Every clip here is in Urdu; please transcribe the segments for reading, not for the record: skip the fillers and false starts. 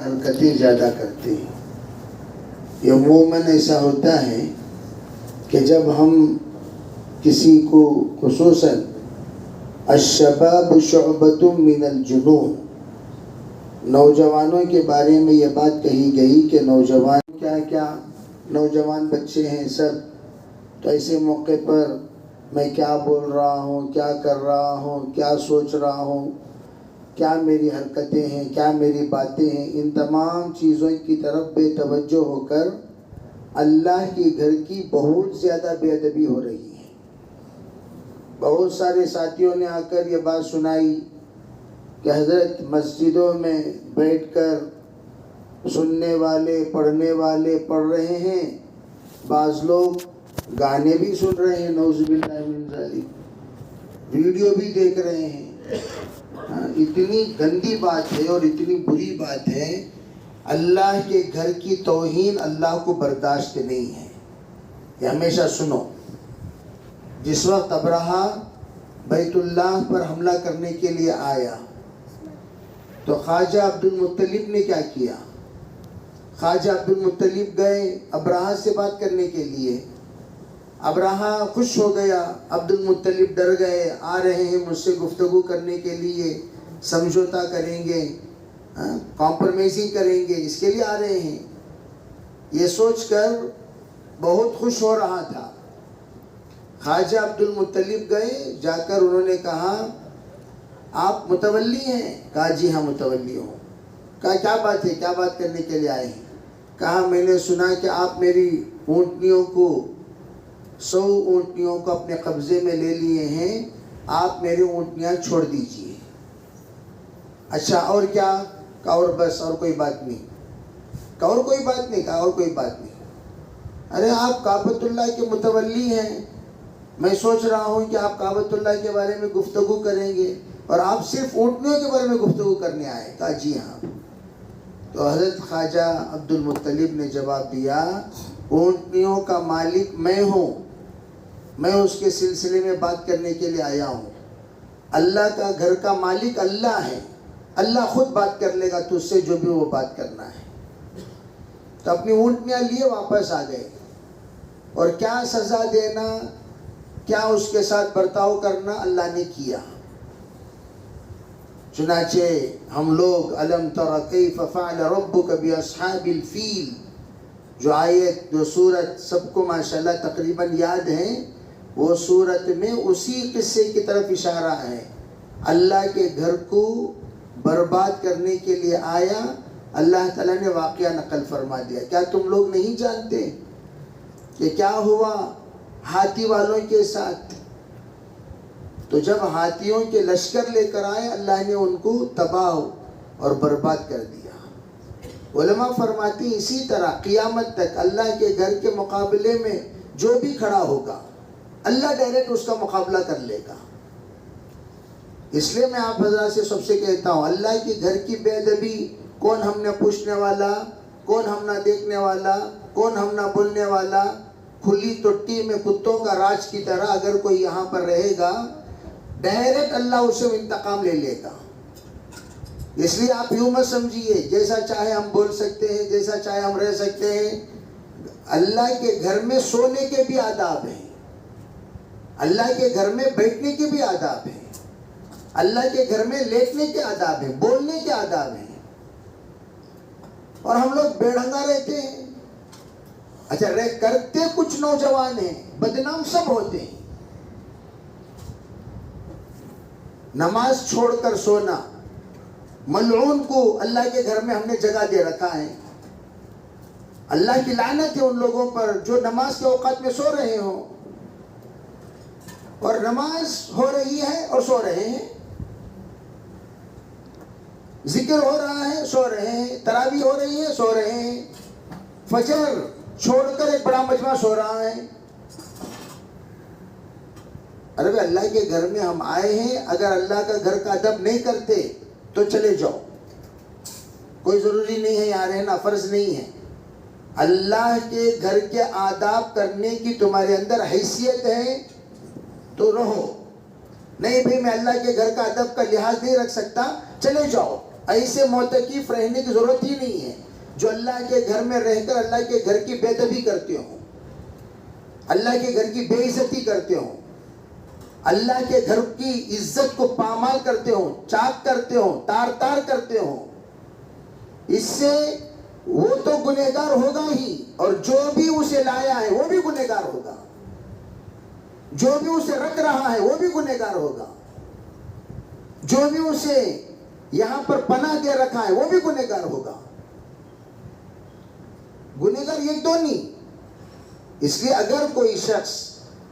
حرکتیں زیادہ کرتے ہیں. یہ عموماً ایسا ہوتا ہے کہ جب ہم کسی کو خصوصاً الشباب شعبۃ من الجنون، نوجوانوں کے بارے میں یہ بات کہی گئی کہ نوجوان کیا نوجوان بچے ہیں سب، تو ایسے موقع پر میں کیا بول رہا ہوں، کیا کر رہا ہوں، کیا سوچ رہا ہوں، کیا میری حرکتیں ہیں، کیا میری باتیں ہیں، ان تمام چیزوں کی طرف بے توجہ ہو کر اللہ کے گھر کی بہت زیادہ بے ادبی ہو رہی ہے. بہت سارے ساتھیوں نے آ کر یہ بات سنائی کہ حضرت مسجدوں میں بیٹھ کر سننے والے پڑھنے والے پڑھ رہے ہیں، بعض لوگ گانے بھی سن رہے ہیں، نعوذ باللہ من ذالک، ویڈیو بھی دیکھ رہے ہیں. اتنی گندی بات ہے اور اتنی بری بات ہے. اللہ کے گھر کی توہین اللہ کو برداشت نہیں ہے. یہ ہمیشہ سنو. جس وقت ابرہہ بیت اللہ پر حملہ کرنے کے لیے آیا تو خواجہ عبد المطلب نے کیا کیا؟ خواجہ عبد المطلب گئے ابرہہ سے بات کرنے کے لیے. ابرہہ خوش ہو گیا، عبد المطلب ڈر گئے، آ رہے ہیں مجھ سے گفتگو کرنے کے لیے، سمجھوتا کریں گے، کمپرومائزنگ کریں گے، اس کے لیے آ رہے ہیں. یہ سوچ کر بہت خوش ہو رہا تھا. خواجہ عبد المطلب گئے، جا کر انہوں نے کہا آپ متولی ہیں؟ کہا جی ہاں متولی ہوں. کہا کیا بات ہے، کیا بات کرنے کے لیے آئے ہیں؟ کہا میں نے سنا کہ آپ میری اونٹنیوں کو 100 اونٹنیوں کو اپنے قبضے میں لے لیے ہیں، آپ میری اونٹنیاں چھوڑ دیجئے. اچھا اور کیا؟ کہا اور بس، اور کوئی بات نہیں. کہا اور کوئی بات نہیں؟ کہا اور کوئی بات نہیں. ارے آپ کعبۃ اللہ کے متولی ہیں، میں سوچ رہا ہوں کہ آپ کعبۃ اللہ کے بارے میں گفتگو کریں گے اور آپ صرف اونٹنیوں کے بارے میں گفتگو کرنے آئے. کہا جی ہاں. تو حضرت خواجہ عبد المطلب نے جواب دیا اونٹنیوں کا مالک میں ہوں، میں اس کے سلسلے میں بات کرنے کے لیے آیا ہوں. اللہ کا گھر کا مالک اللہ ہے، اللہ خود بات کر لے گا تجھ سے جو بھی وہ بات کرنا ہے. تو اپنی اونٹنیاں لیے واپس آ گئے. اور کیا سزا دینا، کیا اس کے ساتھ برتاؤ کرنا اللہ نے کیا. چنانچہ ہم لوگ الم تر کیف فعل ربک باصحاب الفیل، جو آیت جو سورت سب کو ماشاءاللہ تقریباً یاد ہے، وہ سورت میں اسی قصے کی طرف اشارہ ہے. اللہ کے گھر کو برباد کرنے کے لیے آیا، اللہ تعالیٰ نے واقعہ نقل فرما دیا. کیا تم لوگ نہیں جانتے کہ کیا ہوا ہاتھی والوں کے ساتھ؟ تو جب ہاتھیوں کے لشکر لے کر آئے، اللہ نے ان کو تباہ اور برباد کر دیا. علماء فرماتی ہیں اسی طرح قیامت تک اللہ کے گھر کے مقابلے میں جو بھی کھڑا ہوگا اللہ ڈائریکٹ اس کا مقابلہ کر لے گا. اس لیے میں آپ حضرات سے سب سے کہتا ہوں، اللہ کے گھر کی بے ادبی کون ہم نہ پوچھنے والا، کون ہم نہ دیکھنے والا، کون ہم نہ بولنے والا. کھلی ٹٹی میں کتوں کا راج کی طرح اگر کوئی یہاں پر رہے گا، ڈائریکٹ اللہ اسے انتقام لے لے گا. اس لیے آپ یوں مت سمجھیے جیسا چاہے ہم بول سکتے ہیں، جیسا چاہے ہم رہ سکتے ہیں. اللہ کے گھر میں سونے کے بھی آداب ہیں، اللہ کے گھر میں بیٹھنے کے بھی آداب ہیں، اللہ کے گھر میں لیٹنے کے آداب ہیں، بولنے کے آداب ہیں. اور ہم لوگ بے ڈھنگا رہتے ہیں. اچھا کرتے کچھ نوجوان ہیں، بدنام سب ہوتے ہیں. نماز چھوڑ کر سونا، ملعون کو اللہ کے گھر میں ہم نے جگہ دے رکھا ہے. اللہ کی لعنت ہے ان لوگوں پر جو نماز کے اوقات میں سو رہے ہوں، اور نماز ہو رہی ہے اور سو رہے ہیں، ذکر ہو رہا ہے سو رہے ہیں، تراویح ہو رہی ہے سو رہے ہیں، فجر چھوڑ کر ایک بڑا مجمع سو رہا ہے. ارے اللہ کے گھر میں ہم آئے ہیں، اگر اللہ کا گھر کا ادب نہیں کرتے تو چلے جاؤ، کوئی ضروری نہیں ہے یہاں رہنا، فرض نہیں ہے. اللہ کے گھر کے آداب کرنے کی تمہارے اندر حیثیت ہے تو رہو. نہیں بھئی میں اللہ کے گھر کا ادب کا لحاظ نہیں رکھ سکتا، چلے جاؤ. ایسے معتکف رہنے کی ضرورت ہی نہیں ہے جو اللہ کے گھر میں رہ کر اللہ کے گھر کی بے ادبی کرتے ہوں، اللہ کے گھر کی بے عزتی کرتے ہوں، اللہ کے گھر کی عزت کو پامال کرتے ہوں، چاک کرتے ہوں، تار تار کرتے ہوں. اس سے وہ تو گنہگار ہوگا ہی، اور جو بھی اسے لایا ہے وہ بھی گنہگار ہوگا، جو بھی اسے رکھ رہا ہے وہ بھی گنہگار ہوگا، جو بھی اسے یہاں پر پناہ دے رکھا ہے وہ بھی گنہگار ہوگا. گنہگار یہ تو نہیں. اس لیے اگر کوئی شخص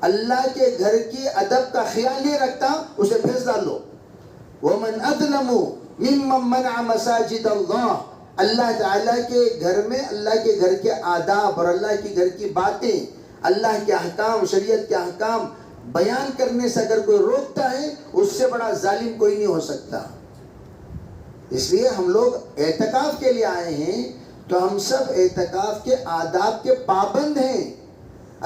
اللہ کے گھر کی ادب کا خیال نہیں رکھتا اسے بھیج ڈالو. وَمَنْ أَظْلَمُ مِمَّنْ مَنَعَ مَسَاجِدَ اللَّهِ. اللہ تعالیٰ کے گھر میں اللہ کے گھر کے آداب اور اللہ کے گھر کی باتیں، اللہ کے احکام، شریعت کے احکام بیان کرنے سے اگر کوئی روکتا ہے اس سے بڑا ظالم کوئی نہیں ہو سکتا. اس لیے ہم لوگ اعتکاف کے لیے آئے ہیں تو ہم سب اعتکاف کے آداب کے پابند ہیں.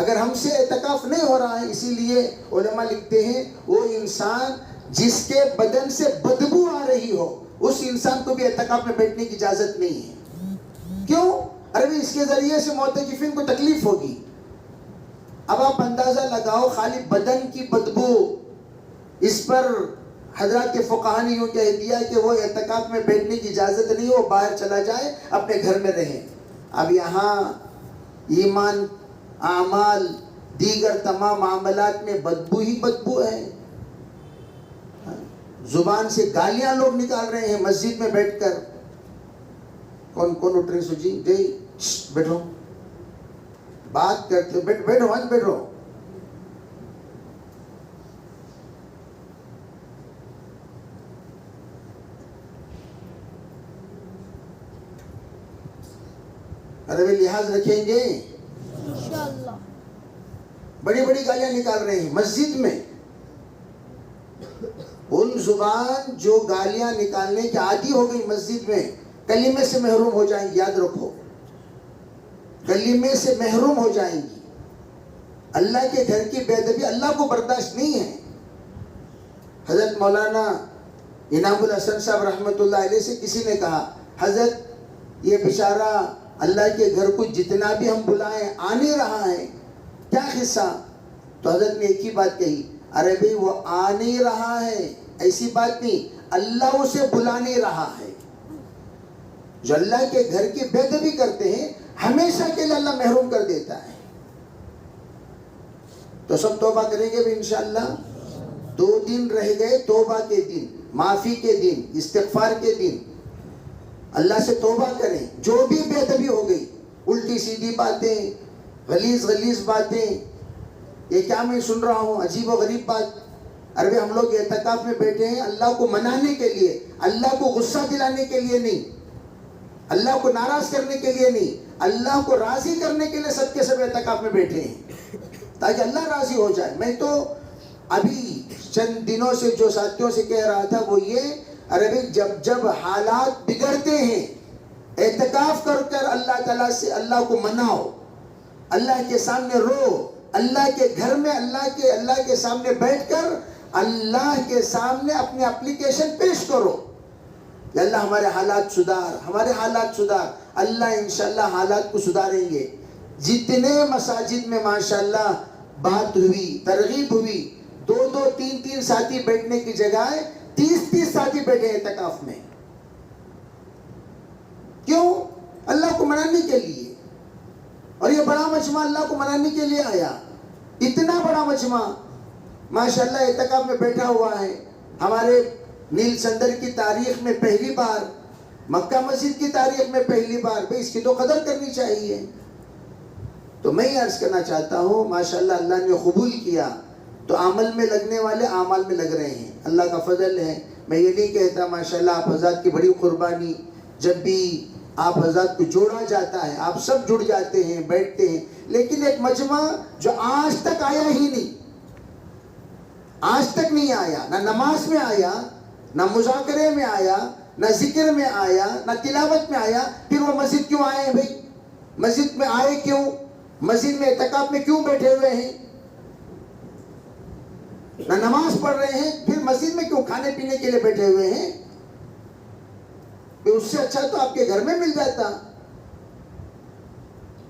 اگر ہم سے اعتکاف نہیں ہو رہا ہے، اسی لیے علماء لکھتے ہیں وہ انسان جس کے بدن سے بدبو آ رہی ہو اس انسان کو بھی اعتکاف میں بیٹھنے کی اجازت نہیں ہے. کیوں؟ ارے اس کے ذریعے سے معتکفین کو تکلیف ہوگی. اب آپ اندازہ لگاؤ، خالی بدن کی بدبو، اس پر حضرات کے فقہاء نے یوں کہہ دیا کہ وہ اعتکاف میں بیٹھنے کی اجازت نہیں، وہ باہر چلا جائے، اپنے گھر میں رہیں. اب یہاں ایمان، اعمال، دیگر تمام معاملات میں بدبو ہی بدبو ہے. زبان سے گالیاں لوگ نکال رہے ہیں مسجد میں بیٹھ کر. کون اٹھ رہے سو جی بیٹھو، بات کرتے بیٹھو آج بیٹھو. ارے بھی لحاظ رکھیں گے، انشاءاللہ. بڑی بڑی گالیاں نکال رہے ہیں مسجد میں. ان زبان جو گالیاں نکالنے کی عادی ہو گئی مسجد میں کلمے سے محروم ہو جائیں گی. یاد رکھو، کلمے سے محروم ہو جائیں گی. اللہ کے گھر کی بے ادبی اللہ کو برداشت نہیں ہے. حضرت مولانا انعام الحسن صاحب رحمۃ اللہ علیہ سے کسی نے کہا، حضرت یہ بیچارہ اللہ کے گھر کو جتنا بھی ہم بلائیں آ نہیں رہا ہے، کیا قصہ؟ تو حضرت نے ایک ہی بات کہی، ارے بھئی وہ آ نہیں رہا ہے ایسی بات نہیں، اللہ اسے بلا نہیں رہا ہے. جو اللہ کے گھر کی بے ادبی کرتے ہیں ہمیشہ کے لیے اللہ محروم کر دیتا ہے. تو سب توبہ کریں گے بھی انشاءاللہ. 2 دن رہ گئے توبہ کے دن، معافی کے دن، استغفار کے دن. اللہ سے توبہ کریں. جو بھی بے ادبی ہو گئی، الٹی سیدھی باتیں، غلیظ باتیں، یہ کیا میں سن رہا ہوں عجیب و غریب بات. ارے ہم لوگ اعتکاف میں بیٹھے ہیں اللہ کو منانے کے لیے، اللہ کو غصہ دلانے کے لیے نہیں، اللہ کو ناراض کرنے کے لیے نہیں، اللہ کو راضی کرنے کے لیے سب کے سب اعتکاف میں بیٹھے ہیں تاکہ اللہ راضی ہو جائے. میں تو ابھی چند دنوں سے جو ساتھیوں سے کہہ رہا تھا وہ یہ، ارے جب حالات بگڑتے ہیں اعتکاف کر اللہ تعالیٰ سے اللہ کو مناؤ، اللہ کے سامنے رو، اللہ کے گھر میں اللہ کے سامنے بیٹھ کر اللہ کے سامنے اپنے اپلیکیشن پیش کرو کہ اللہ ہمارے حالات سدھار. اللہ انشاءاللہ حالات کو سدھاریں گے. جتنے مساجد میں ماشاءاللہ بات ہوئی، ترغیب ہوئی، 2 3 ساتھی بیٹھنے کی جگہ 30 ساتھی بیٹھے اعتکاف میں. کیوں؟ اللہ کو منانے کے لیے. اور یہ بڑا مجمع اللہ کو منانے کے لیے آیا. اتنا بڑا مجمع ماشاءاللہ اعتکاف میں بیٹھا ہوا ہے. ہمارے نیل سندر کی تاریخ میں پہلی بار، مکہ مسجد کی تاریخ میں پہلی بار. بھئی اس کی تو قدر کرنی چاہیے. تو میں یہ عرض کرنا چاہتا ہوں ماشاءاللہ اللہ نے قبول کیا تو عمل میں لگنے والے اعمال میں لگ رہے ہیں. اللہ کا فضل ہے. میں یہ نہیں کہتا ماشاءاللہ آپ حضرات کی بڑی قربانی. جب بھی آپ حضرات کو جوڑا جاتا ہے آپ سب جڑ جاتے ہیں، بیٹھتے ہیں. لیکن ایک مجمع جو آج تک آیا ہی نہیں، آج تک نہیں آیا، نہ نماز میں آیا، نہ مذاکرے میں آیا، نہ ذکر میں آیا، نہ تلاوت میں آیا، پھر وہ مسجد کیوں آئے ہیں بھائی؟ مسجد میں آئے کیوں؟ مسجد میں اعتکاف میں کیوں بیٹھے ہوئے ہیں؟ نہ نماز پڑھ رہے ہیں، پھر مسجد میں کیوں کھانے پینے کے لیے بیٹھے ہوئے ہیں؟ کہ اس سے اچھا تو آپ کے گھر میں مل جاتا.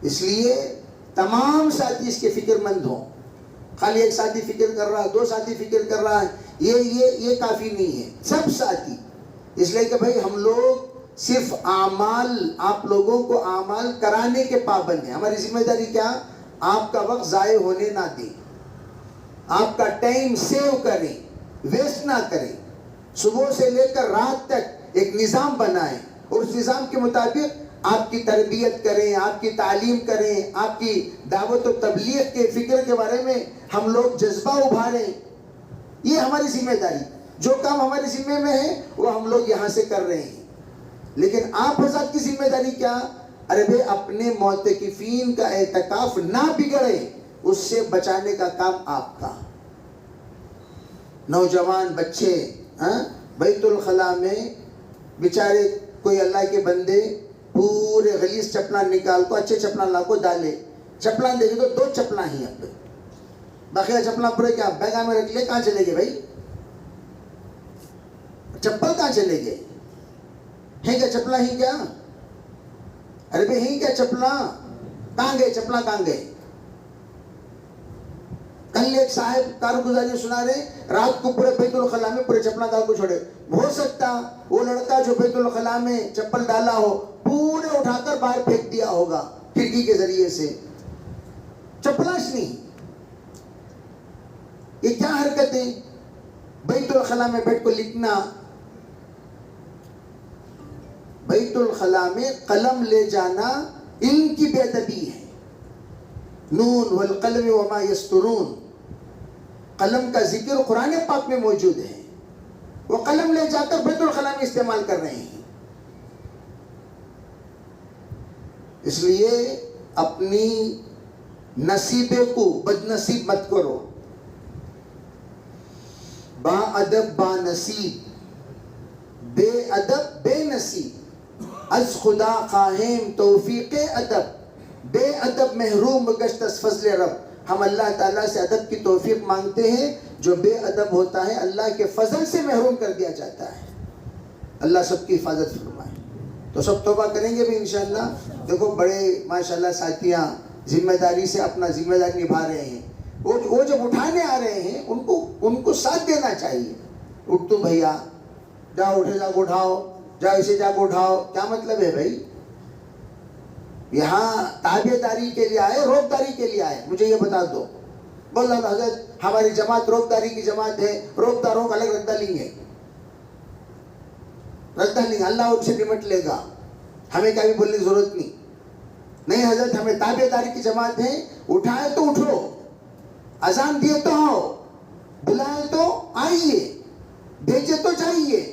اس لیے تمام ساتھی اس کے فکر مند ہوں. خالی ایک ساتھی فکر کر رہا ہے، 2 ساتھی فکر کر رہا ہے، یہ کافی نہیں ہے. سب ساتھی. اس لیے کہ بھائی ہم لوگ صرف اعمال، آپ لوگوں کو اعمال کرانے کے پابند ہیں. ہماری ذمہ داری کیا؟ آپ کا وقت ضائع ہونے نہ دیں، آپ کا ٹائم سیو کریں، ویسٹ نہ کریں. صبح سے لے کر رات تک ایک نظام بنائیں اور اس نظام کے مطابق آپ کی تربیت کریں، آپ کی تعلیم کریں، آپ کی دعوت و تبلیغ کے فکر کے بارے میں ہم لوگ جذبہ ابھاریں. یہ ہماری ذمہ داری. جو کام ہمارے ذمہ میں ہے وہ ہم لوگ یہاں سے کر رہے ہیں. لیکن آپ حضرات کی ذمہ داری کیا؟ ارے بھئی اپنے معتکفین کا اعتکاف نہ بگڑے، اس سے بچانے کا کام آپ کا. نوجوان بچے بیت الخلاء میں بیچارے کوئی اللہ کے بندے پورے غلیظ چپلاں نکال کو، اچھے چپلاں لا کو ڈالے. چپلاں دیکھیں تو 2 چپلاں ہی اب باقی چپلاں پورے کیا بیگا میں رکھ لے. کہاں چلے گئے بھائی؟ چپل کہاں چلے گئے؟ ہیں کیا چپلاں ہی کیا؟ ارے بھائی ہیں کیا چپلاں؟ کہاں گئے چپلاں؟ کہاں گئے؟ کل ایک صاحب کارگزاری سنا رہے، رات کو پورے بیت الخلاء میں پورے چپلاں ڈال کو چھوڑے. ہو سکتا وہ لڑکا جو بیت الخلاء میں چپل ڈالا ہو پورے اٹھا کر باہر پھینک دیا ہوگا کھڑکی کے ذریعے سے. چپلاش نہیں. یہ کیا حرکتیں؟ بیت الخلاء میں بیٹھ کو لکھنا. بیت الخلاء میں قلم لے جانا علم کی بے ادبی ہے. نون والقلم وما یسطرون، قلم کا ذکر قرآن پاک میں موجود ہے. وہ قلم لے جا کر بیت الخلاء میں استعمال کر رہے ہیں. اس لیے اپنی نصیبے کو بد نصیب مت کرو. با ادب با نصیب، بے ادب بے نصیب. از خدا خواہیم توفیق ادب، بے ادب محروم گشت از فضل رب. ہم اللہ تعالیٰ سے ادب کی توفیق مانگتے ہیں. جو بے ادب ہوتا ہے اللہ کے فضل سے محروم کر دیا جاتا ہے. اللہ سب کی حفاظت فرمائے. تو سب توبہ کریں گے بھی انشاءاللہ. دیکھو بڑے ماشاءاللہ ساتھیاں ذمہ داری سے اپنا ذمہ داری نبھا رہے ہیں. وہ جب اٹھانے آ رہے ہیں ان کو ساتھ دینا چاہیے. اٹھ تو بھیا، جاؤ اٹھے جا کو اٹھاؤ، جاؤ اسے جا کو اٹھاؤ. کیا مطلب ہے بھائی؟ یہاں تابع داری کے لیے آئے، روک داری کے لیے آئے؟ مجھے یہ بتا دو. بول رہا حضرت ہماری جماعت روک داری کی جماعت ہے، روک داروں کا الگ رکھتا نہیں ہے. رکھتا نہیں، اللہ ان سے نمٹ لے گا. ہمیں کیا بھی بولنے کی ضرورت نہیں. نہیں حضرت ہمیں تابع داری کی جماعت ہے، اٹھائے تو اٹھو، اذان دیے تو آؤ، بلائے تو آئیے، بھیجے تو جائیے.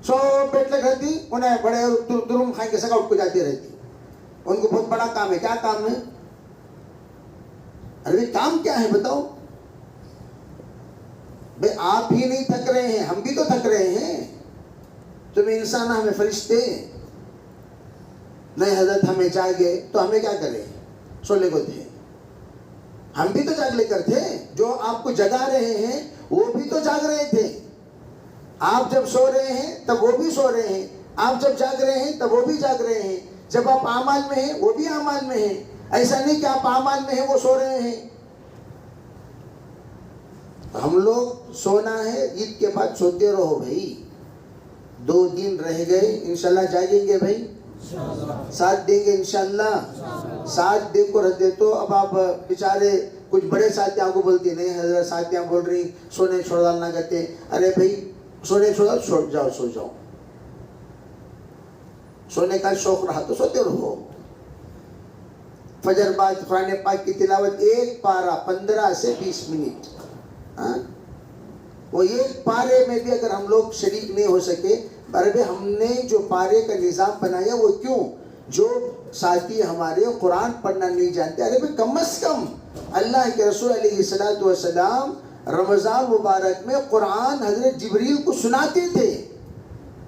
سو بیٹھے گھر دی انہیں بڑے درم کھائیں کے سگا اٹھ کو جاتی رہتی. ان کو بہت بڑا کام ہے. کیا کام ہے؟ ارے کام کیا ہے بتاؤ بھئی. آپ ہی نہیں تھک رہے ہیں، ہم بھی تو تھک رہے ہیں. تم انسان ہمیں فرشتے. نہیں حضرت ہمیں جاگے تو ہمیں کیا کرے؟ سولے کو تھے. ہم بھی تو جاگ لے کر تھے. جو آپ کو جگا رہے ہیں وہ بھی تو جاگ رہے تھے. آپ جب سو رہے ہیں تب وہ بھی سو رہے ہیں، آپ جب جاگ رہے ہیں تب وہ بھی جاگ رہے ہیں. جب آپ اعمال میں ہیں وہ بھی اعمال میں ہیں. ایسا نہیں کہ آپ اعمال میں ہیں وہ سو رہے ہیں. ہم لوگ سونا ہے، عید کے بعد سوتے رہو بھائی. 2 دن رہ گئے، انشاءاللہ جاگیں گے بھائی، ساتھ دیں گے انشاءاللہ. ساتھ دے کو رہ دے تو اب آپ بیچارے کچھ بڑے ساتھیاں کو بولتی نہیں حضرت ساتھیاں بول رہی سونے چھوڑ ڈالنا کہتے. ارے بھائی سونے چھوڑ جاؤ، سو جاؤ. سونے کا شوق رہا تو سوتے رہو. فجر بعد قرآن پاک کی تلاوت 1 پارہ 15 سے 20 منٹ. وہ 1 پارے میں بھی اگر ہم لوگ شریک نہیں ہو سکے. ارے ہم نے جو پارے کا نظام بنایا وہ کیوں؟ جو ساتھی ہمارے قرآن پڑھنا نہیں جانتے. ارے بھائی کم از کم اللہ کے رسول علیہ الصلوۃ والسلام رمضان مبارک میں قرآن حضرت جبریل کو سناتے تھے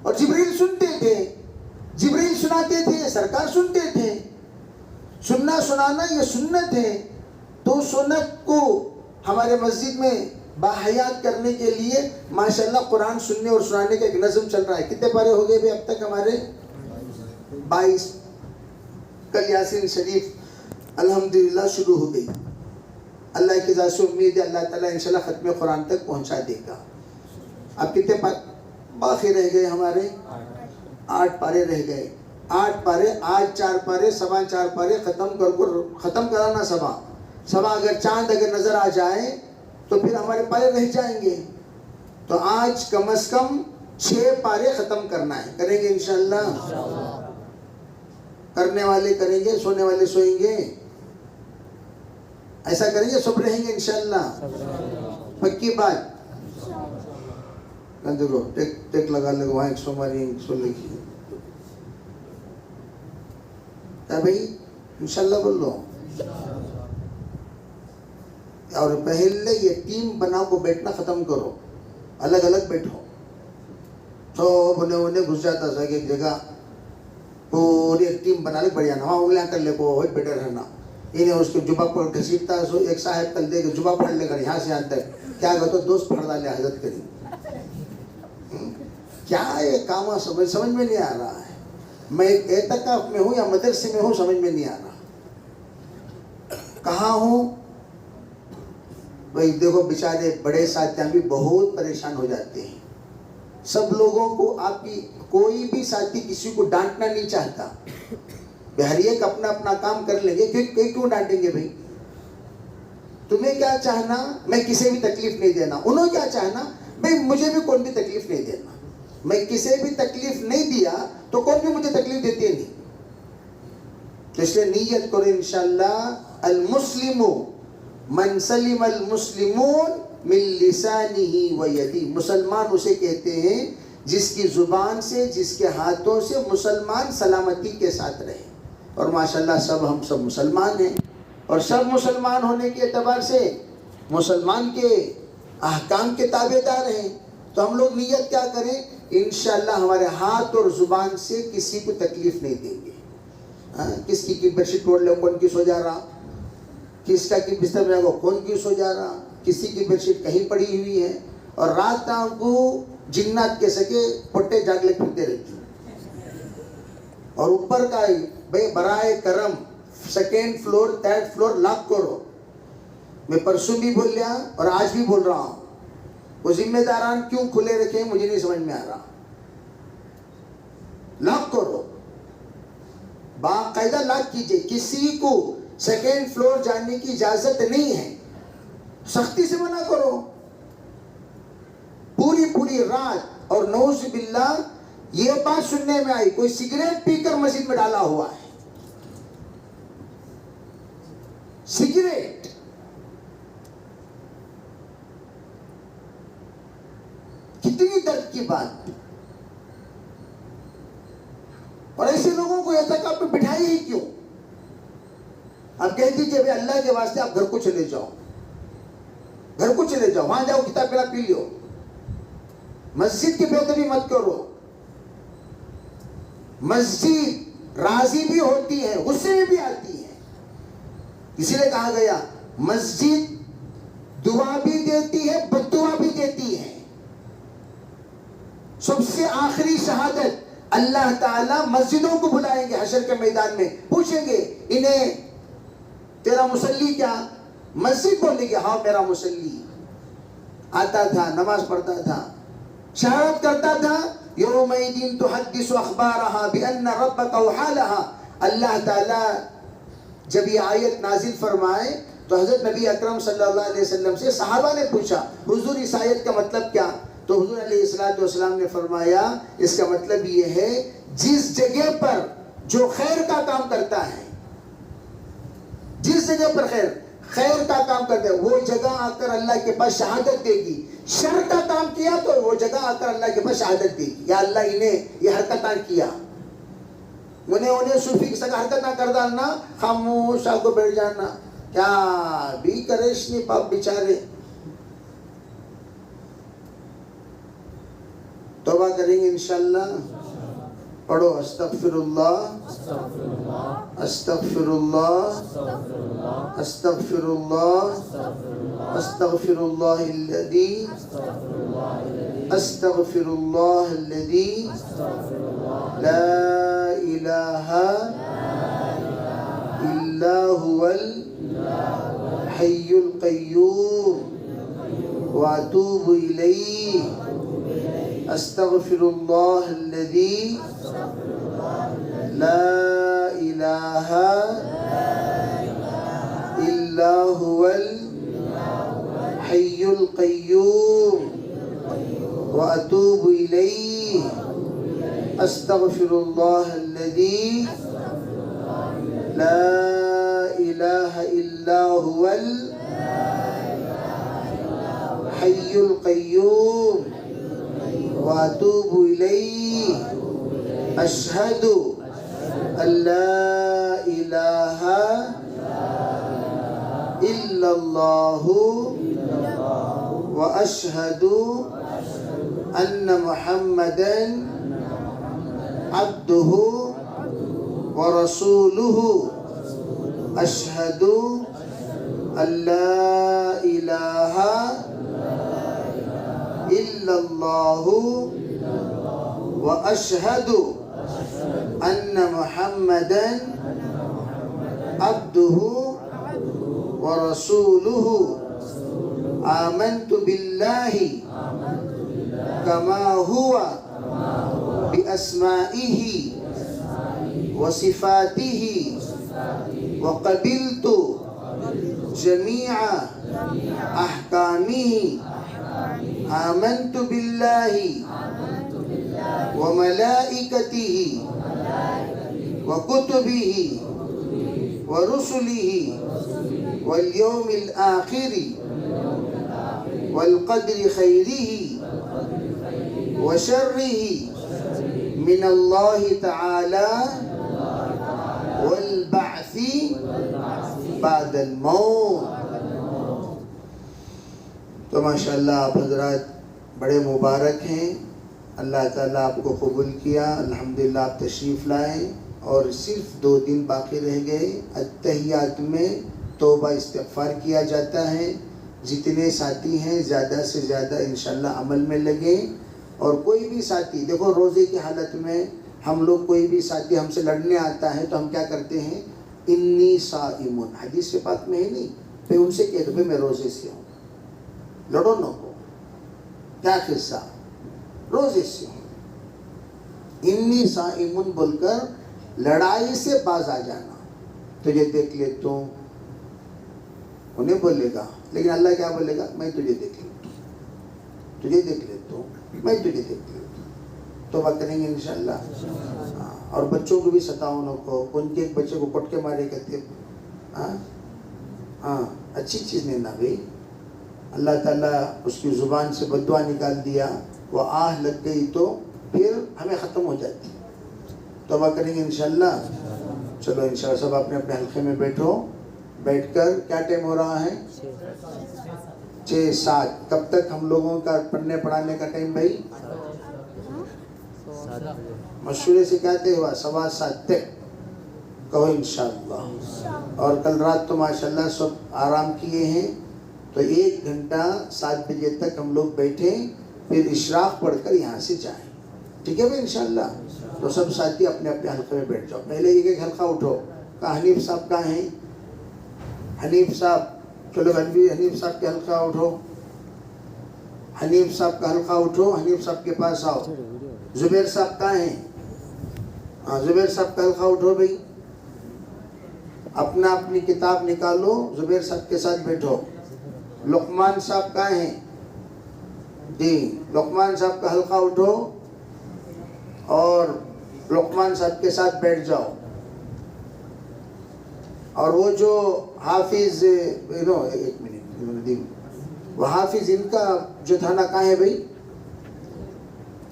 اور جبریل سنتے تھے. جبریل سناتے تھے، سرکار سنتے تھے. سننا سنانا یہ سنت ہے. تو سنت کو ہمارے مسجد میں باحیات کرنے کے لیے ماشاءاللہ قرآن سننے اور سنانے کا ایک نظم چل رہا ہے. کتنے پارے ہو گئے بھی اب تک ہمارے؟ 22. کل یاسین شریف الحمدللہ شروع ہو گئی. اللہ کی ذات سے امید ہے اللہ تعالیٰ انشاءاللہ ختم قرآن تک پہنچا دے گا. اب کتنے باقی رہ گئے ہمارے؟ 8 پارے رہ گئے. 8 پارے، آج 4 پارے، صبح 4 پارے ختم کرانا. صبح اگر چاند اگر نظر آ جائے تو پھر ہمارے پارے رہ جائیں گے. تو آج کم از کم 6 پارے ختم کرنا ہے. کریں گے انشاءاللہ؟ کرنے والے کریں گے، سونے والے سوئیں گے. ایسا کریں گے، سب رہیں گے انشاءاللہ. پکی بات. دیکھو ٹیک لگا لے وہاں 100 ماری 100 لکھی. کیا بھائی انشاءاللہ بول لو. اور پہلے یہ ٹیم بنا کو بیٹھنا ختم کرو. الگ الگ بیٹھو. تو انہیں گھس جاتا تھا کہ ایک جگہ پوری ایک ٹیم بنا لے بڑھیا نا وہاں انگلیاں کر لے کو بیٹھے رہنا. انہیں اس کے جبہ پر گھسیٹتا سو ایک صاحب کل دے کے جبہ پھڑ لے کر یہاں سے یہاں تک کیا کہتا دوست پھڑ ڈالے حضرت کریم. کیا یہ کام سمجھ میں نہیں آ رہا ہے. میں اعتکاف میں ہوں یا مدرسے میں ہوں سمجھ میں نہیں آ رہا. کہاں ہوں بھائی؟ دیکھو بیچارے بڑے ساتھیاں بھی بہت پریشان ہو جاتے ہیں. سب لوگوں کو آپ کی کوئی بھی ساتھی کسی کو ڈانٹنا نہیں چاہتا. ہر ایک اپنا اپنا کام کر لیں گے. کیوں ڈانٹیں گے بھائی؟ تمہیں کیا چاہنا میں کسی بھی تکلیف نہیں دینا. انہوں کیا چاہنا بھائی مجھے بھی کوئی بھی تکلیف نہیں دینا. میں کسی بھی تکلیف نہیں دیا تو کوئی بھی مجھے تکلیف دیتی نہیں. تو اس لیے نیت کرو انشاءاللہ. المسلم من سلم المسلمون من لسانه و یدی. مسلمان اسے کہتے ہیں جس کی زبان سے جس کے ہاتھوں سے مسلمان سلامتی کے ساتھ رہے. اور ماشاءاللہ ہم سب مسلمان ہیں. اور سب مسلمان ہونے کے اعتبار سے مسلمان کے احکام کے تابع دار ہیں. تو ہم لوگ نیت کیا کریں؟ انشاءاللہ ہمارے ہاتھ اور زبان سے کسی کو تکلیف نہیں دیں گے. کس کی بیڈ شیٹ توڑ لے کون کی سو جا رہا, کس کا کی بستر میں کو کون کی سو جا رہا, کسی کی بیڈ شیٹ کہیں پڑی ہوئی ہے. اور رات کو جنات کے سکے پٹے جاگلے پھرتے رہتی. اور اوپر کا بھائی برائے کرم 2nd floor 3rd floor lock کرو. میں پرسوں بھی بول لیا اور آج بھی بول رہا ہوں. وہ ذمہ داران کیوں کھلے رکھے مجھے نہیں سمجھ میں آ رہا. لاک کرو, باقاعدہ لاک کیجئے. کسی کو 2nd فلور جانے کی اجازت نہیں ہے. سختی سے منع کرو. پوری رات. اور نعوذ باللہ یہ بات سننے میں آئی کوئی سگریٹ پی کر مسجد میں ڈالا ہوا ہے. سگریٹ. کتنی درد کی بات. اور ایسے لوگوں کو اعتکاف پہ بٹھائی ہی کیوں؟ آپ کہہ دیجئے بھائی اللہ کے واسطے آپ گھر کو چلے جاؤ. گھر کو چلے جاؤ, وہاں جاؤ کتاب پڑھا پی لیو. مسجد کی بےادبی مت کرو. مسجد راضی بھی ہوتی ہے, غصے میں بھی آتی ہے. اسی لیے کہا گیا مسجد دعا بھی دیتی ہے بد دعا بھی دیتی ہے. سب سے آخری شہادت اللہ تعالیٰ مسجدوں کو بلائیں گے حشر کے میدان میں. پوچھیں گے انہیں تیرا مصلی کیا؟ مسجد بولے گی ہاں میرا مصلی. آتا تھا, نماز پڑھتا تھا, شہادت کرتا تھا. یومئذ تحدث اخبارها بان ربک اوحی لها. اللہ تعالیٰ جب یہ آیت نازل فرمائے تو حضرت نبی اکرم صلی اللہ علیہ وسلم سے صحابہ نے پوچھا حضور اس آیت کا مطلب کیا؟ تو حضور علیہ السلام نے فرمایا اس کا مطلب یہ ہے جس جگہ پر جو خیر کا کام کرتا ہے, جس جگہ پر خیر کا کام کرتا ہے وہ جگہ آ کر اللہ کے پاس شہادت دے گی. شر کا کام کیا تو وہ جگہ آ کر اللہ کے پاس شہادت دے گی یا اللہ انہیں یہ حرکتاں کیا. انہیں صوفی کی سگا حرکت نہ کر ڈالنا, خاموش آ کو بیٹھ جانا. کیا بھی کریش نہیں پاپ بیچارے. توبہ کریں گے انشاءاللہ. پڑھو استغفر اللہ استغفر اللہ استغفر اللہ استغفر اللہ الذی استغفر اللہ الذی لا الہ الا هو الحی القیوم واتوب الیہ استغفر اللہ الذی لا الہ الا هو الحی القیوم واتوب الیہ استغفر اللہ الذی لا الہ الا هو الحی القیوم واتوب الیہ اشہد ان لا الہ الا اللہ واشہد ان محمدا عبدہ ورسولہ اشہد ان لا الہ الا اللہ واشہد ان محمدا عبدہ ورسولہ آمنت باللہ کما هو بأسمائه وصفاته وقبلت جميع أحكامه آمنت بالله وملائكته وكتبه ورسله واليوم الآخر والقدر خيره وشره من الله تعالى والبعث بعد الموت. تو ماشاءاللہ آپ حضرات بڑے مبارک ہیں، اللہ تعالیٰ آپ کو قبول کیا، الحمدللہ آپ تشریف لائے اور صرف 2 دن باقی رہ گئے. التحیات میں توبہ استغفار کیا جاتا ہے. جتنے ساتھی ہیں زیادہ سے زیادہ انشاءاللہ عمل میں لگیں. اور کوئی بھی ساتھی دیکھو روزے کی حالت میں ہم لوگ کوئی بھی ساتھی ہم سے لڑنے آتا ہے تو ہم کیا کرتے ہیں؟ انی صائمون، حدیث پاک میں ہے نہیں، پھر ان سے کہہ دو میں روزے سے ہوں. لڑو نہ ہو، کیا قصہ؟ روزے سے ہوں. انی صائمون بول کر لڑائی سے باز آ جانا. تجھے دیکھ لیتا ہوں انہیں بولے گا، لیکن اللہ کیا بولے گا؟ میں تجھے دیکھ لیتا ہوں، تجھے دیکھ لیتا ہوں، میں تجھے دیکھ لیتا ہوں. توبہ کریں گے انشاءاللہ. اور بچوں کو بھی ستاؤ نہ کو. ان کے ایک بچے کو کٹ کے مارے کہتے اچھی چیز نہیں نا بھائی. اللہ تعالیٰ اس کی زبان سے بددعا نکال دیا، وہ آہ لگ گئی تو پھر ہمیں ختم ہو جاتی. توبہ کریں گے انشاءاللہ. چلو انشاءاللہ سب اپنے اپنے حلقے میں بیٹھو. بیٹھ کر کیا ٹائم ہو رہا ہے؟ 6-7. کب تک ہم لوگوں کا پڑھنے پڑھانے کا ٹائم بھائی؟ مشورے سے کہتے ہوا 7:15 تک کہو انشاءاللہ. اور کل رات تو ماشاءاللہ سب آرام کیے ہیں، تو 1 گھنٹہ 7 بجے تک ہم لوگ بیٹھیں، پھر اشراق پڑھ کر یہاں سے جائیں. ٹھیک ہے بھائی انشاءاللہ. تو سب ساتھی اپنے اپنے حلقے میں بیٹھ جاؤ. پہلے ایک حلقہ اٹھو. کہاں حنیف صاحب کہاں ہیں؟ حنیف صاحب چلو حنیف صاحب کے حلقہ اٹھو. حنیف صاحب کا حلقہ اٹھو، حنیف صاحب کے پاس آؤ. زبیر صاحب کہاں ہیں؟ زبیر صاحب کا حلقہ اٹھو بھائی. اپنا اپنی کتاب نکالو، زبیر صاحب کے ساتھ بیٹھو. لقمان صاحب کہاں ہیں؟ جی لقمان صاحب کا حلقہ اٹھو اور لقمان صاحب کے ساتھ بیٹھ جاؤ. اور وہ جو حافظ ایک منٹ، وہ حافظ ان کا جو تھانہ کہاں ہے بھائی؟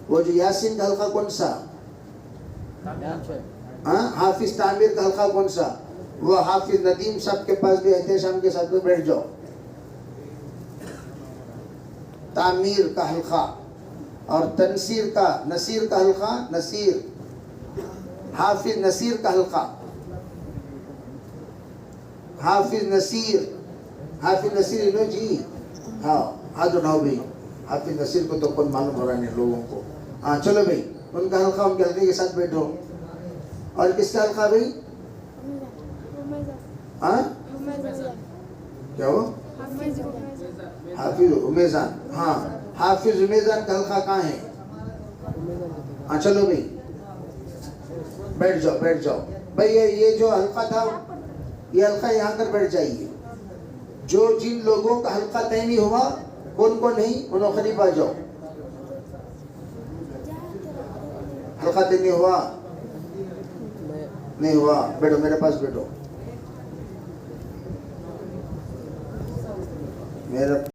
وہ جو یاسین کا حلقہ کون سا؟ حافظ تعمیر کا حلقہ کون سا؟ وہ حافظ ندیم صاحب کے پاس بھی احتشام کے ساتھ میں بیٹھ جاؤ. تعمیر کا حلقہ اور تنصیر کا، نصیر کا حلقہ، نصیر حافظ نصیر کا حلقہ، حافظ نصیر، حافظ نصیر انہوں جی، ہاں ہاتھ اٹھاؤ بھائی، حافظ نصیر کو تو کون معلوم ہو رہا نہیں لوگوں کو. ہاں چلو بھائی، ان کا حلقہ ان کے حلقے کے ساتھ بیٹھو. اور کس کا حلقہ بھائی؟ ہاں کیا ہو؟ حافظ امیزان. ہاں حافظ امیزان کا حلقہ کہاں ہے؟ ہاں چلو بھائی بیٹھ جاؤ بیٹھ جاؤ بھائی. یہ جو حلقہ تھا یہ حلقہ یہاں کر بیٹھ جائیے. جو جن لوگوں کا حلقہ طے نہیں ہوا کون کو نہیں انہوں قریب آ جاؤ. حلقہ طے نہیں ہوا، نہیں ہوا، بیٹھو میرے پاس بیٹھو. میرا